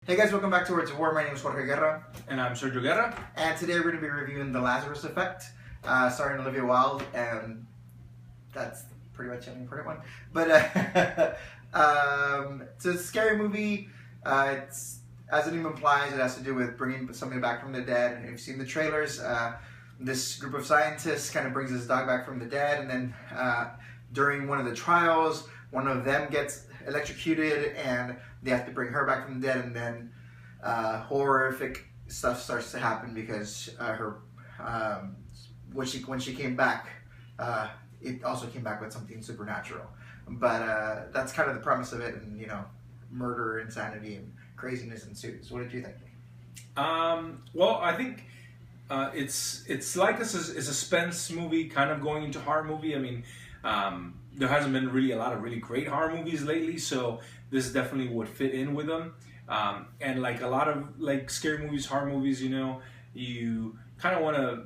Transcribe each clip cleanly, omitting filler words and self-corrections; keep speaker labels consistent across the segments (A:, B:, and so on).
A: Hey guys, welcome back to Words of War. My name is Jorge Guerra.
B: And I'm Sergio Guerra.
A: And today we're going to be reviewing The Lazarus Effect, starring Olivia Wilde, and that's pretty much the only important one. But it's a scary movie. It's, as the name implies, it has to do with bringing somebody back from the dead. And if you've seen the trailers, this group of scientists kind of brings this dog back from the dead, and then during one of the trials, one of them gets electrocuted and they have to bring her back from the dead, and then horrific stuff starts to happen because her when she came back, it also came back with something supernatural. But that's kind of the premise of it, and murder, insanity, and craziness ensues. What did you think?
B: Well, I think it's like a suspense movie, kind of going into horror movie. I mean, there hasn't been really a lot of really great horror movies lately, so this definitely would fit in with them. And like a lot of like scary movies, horror movies, you kind of want to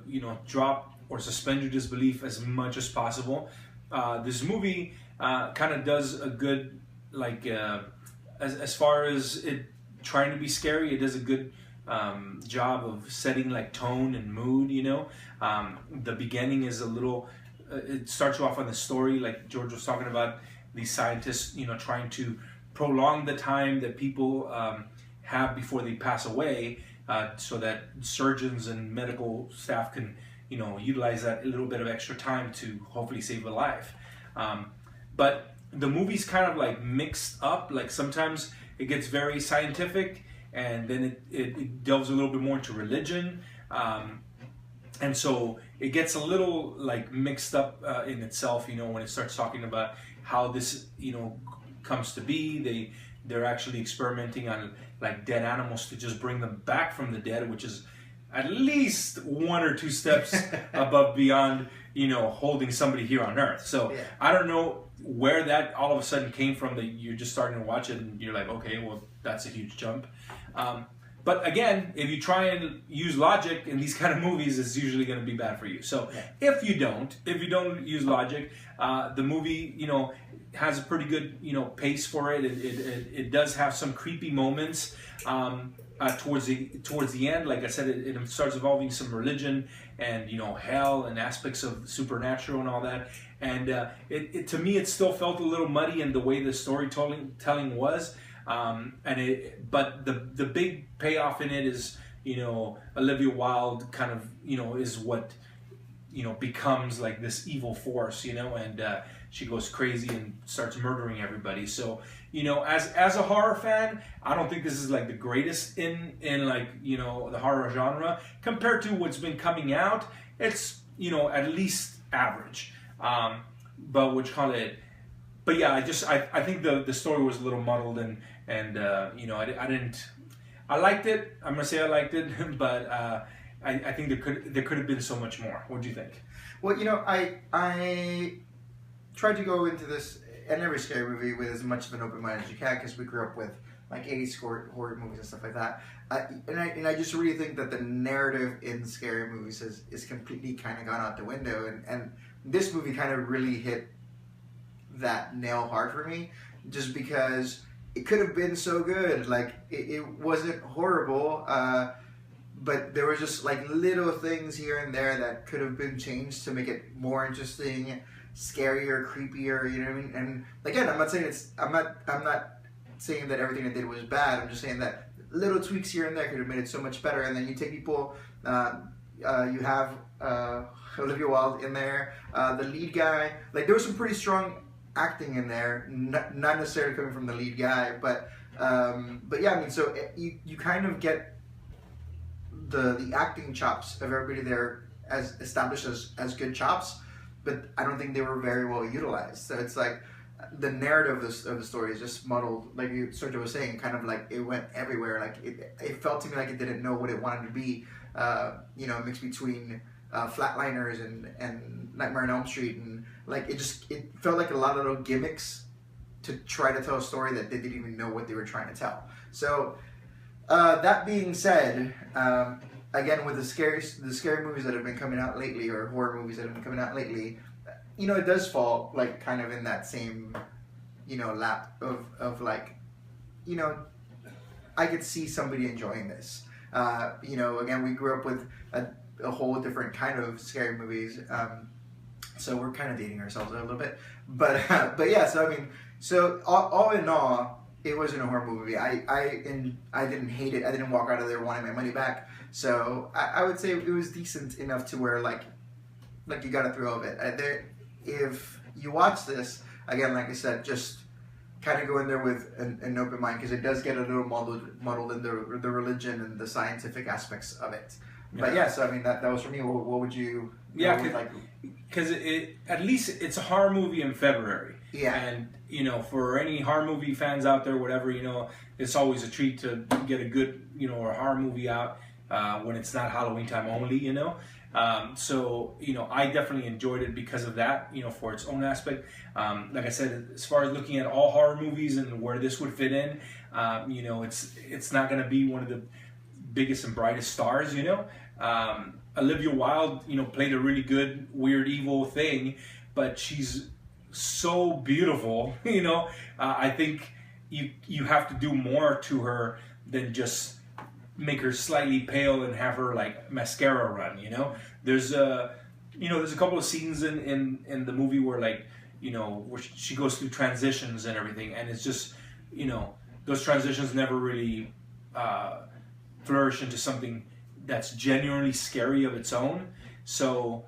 B: drop or suspend your disbelief as much as possible. This movie kind of does a good as far as it trying to be scary, it does a good job of setting like tone and mood. The beginning is a little. It starts you off on the story, like George was talking about, these scientists, trying to prolong the time that people have before they pass away, so that surgeons and medical staff can, utilize that a little bit of extra time to hopefully save a life. But the movie's kind of like mixed up. Like sometimes it gets very scientific, and then it delves a little bit more into religion. And so it gets a little like mixed up in itself, when it starts talking about how this, comes to be. They're actually experimenting on like dead animals to just bring them back from the dead, which is at least one or two steps above beyond, holding somebody here on Earth. So yeah. I don't know where that all of a sudden came from, that you're just starting to watch it and you're like, okay, well, that's a huge jump. But again, if you try and use logic in these kind of movies, it's usually going to be bad for you. So yeah. If you don't use logic, the movie, has a pretty good, pace for it. It does have some creepy moments towards the end. Like I said, it starts involving some religion and hell and aspects of supernatural and all that. And it to me, it still felt a little muddy in the way the storytelling was. But the big payoff in it is, Olivia Wilde kind of, is what, becomes like this evil force, and she goes crazy and starts murdering everybody. So, as a horror fan, I don't think this is like the greatest in like, the horror genre compared to what's been coming out. It's, at least average. But yeah, I think the story was a little muddled and I liked it. I'm gonna say I liked it, but I think there could have been so much more. What do you think?
A: Well, I tried to go into this and every scary movie with as much of an open mind as you can, because we grew up with like 80s horror movies and stuff like that. And I just really think that the narrative in scary movies is completely kind of gone out the window, and this movie kind of really hit that nail hard for me, just because it could have been so good. Like it wasn't horrible, but there were just like little things here and there that could have been changed to make it more interesting, scarier, creepier. You know what I mean? And again, I'm not saying that everything it did was bad. I'm just saying that little tweaks here and there could have made it so much better. And then you take people, you have Olivia Wilde in there, the lead guy. Like there was some pretty strong acting in there, not necessarily coming from the lead guy, but yeah, I mean, so you kind of get the acting chops of everybody there as established as good chops, but I don't think they were very well utilized. So it's like the narrative of the story is just muddled, like Sergio was saying, kind of like it went everywhere. Like it felt to me like it didn't know what it wanted to be, a mix between Flatliners and Nightmare on Elm Street, and like it felt like a lot of little gimmicks to try to tell a story that they didn't even know what they were trying to tell. So that being said, again, with the scary movies that have been coming out lately, or horror movies that have been coming out lately, it does fall like kind of in that same lap of like I could see somebody enjoying this. You know, again, we grew up with a whole different kind of scary movies, so we're kind of dating ourselves a little bit. But yeah, so I mean, so all in all, it wasn't a horror movie. I didn't hate it. I didn't walk out of there wanting my money back. So I would say it was decent enough to where like you got to throw of it. If you watch this again, like I said, just kind of go in there with an open mind, because it does get a little muddled in the religion and the scientific aspects of it. Yeah. But yeah, so I mean that was for me. What would you?
B: Yeah, because at least it's a horror movie in February.
A: Yeah,
B: and you know, for any horror movie fans out there, whatever, you know, it's always a treat to get a good, you know, a horror movie out when it's not Halloween time only, you know. So, you know, I definitely enjoyed it because of that, you know, for its own aspect. Like I said, as far as looking at all horror movies and where this would fit in, you know, it's not going to be one of the biggest and brightest stars, you know. Olivia Wilde, you know, played a really good, weird, evil thing, but she's so beautiful, you know. I think you have to do more to her than just make her slightly pale and have her like mascara run, you know. There's a couple of scenes in the movie where, like, you know, where she goes through transitions and everything, and it's just, you know, those transitions never really flourish into something that's genuinely scary of its own. So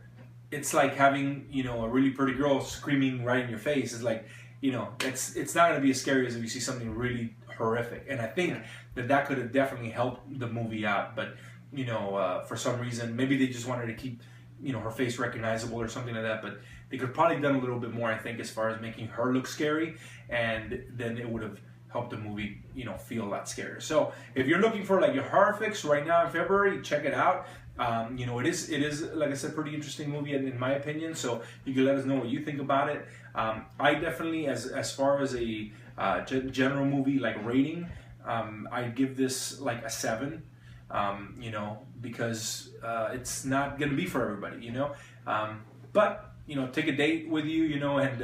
B: it's like having, you know, a really pretty girl screaming right in your face. It's like, you know, it's not going to be as scary as if you see something really horrific. And I think that could have definitely helped the movie out. But, you know, for some reason, maybe they just wanted to keep, you know, her face recognizable or something like that. But they could probably have done a little bit more, I think, as far as making her look scary. And then it would have helped the movie, you know, feel a lot scarier. So if you're looking for like your horror fix right now in February, check it out. You know, it is like I said, pretty interesting movie in my opinion. So you can let us know what you think about it. I definitely, as far as a general movie like rating, I'd give this like a 7. You know, because it's not gonna be for everybody, you know. But you know, take a date with you, you know, and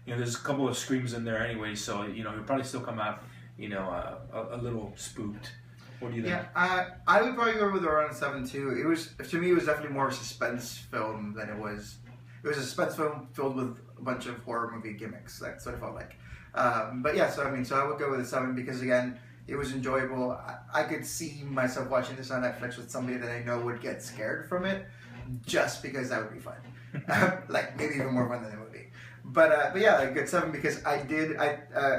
B: you know, there's a couple of screams in there anyway, so you know, you'll probably still come out, you know, a little spooked. What do you think?
A: Yeah, I would probably go with around 7 too. It was, to me, it was definitely more of a suspense film than it was. It was a suspense film filled with a bunch of horror movie gimmicks. That's what it felt like. But yeah, so I mean, so I would go with a 7 because again, it was enjoyable. I could see myself watching this on Netflix with somebody that I know would get scared from it, just because that would be fun. Like maybe even more fun than the movie. But yeah, a good 7 because I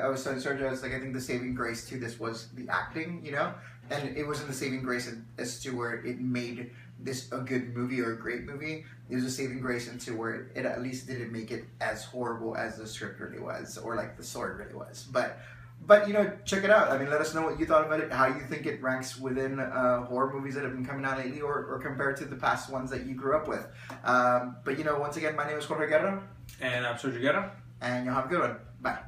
A: was telling Sergio, I was like, I think the saving grace to this was the acting, you know, and it wasn't the saving grace as to where it made this a good movie or a great movie. It was a saving grace into where it at least didn't make it as horrible as the script really was, or like the story really was. But you know, check it out. I mean, let us know what you thought about it, how you think it ranks within horror movies that have been coming out lately, or compared to the past ones that you grew up with. But you know, once again, my name is Jorge Guerra.
B: And I'm Sergio Guerra.
A: And you'll have a good one. Bye.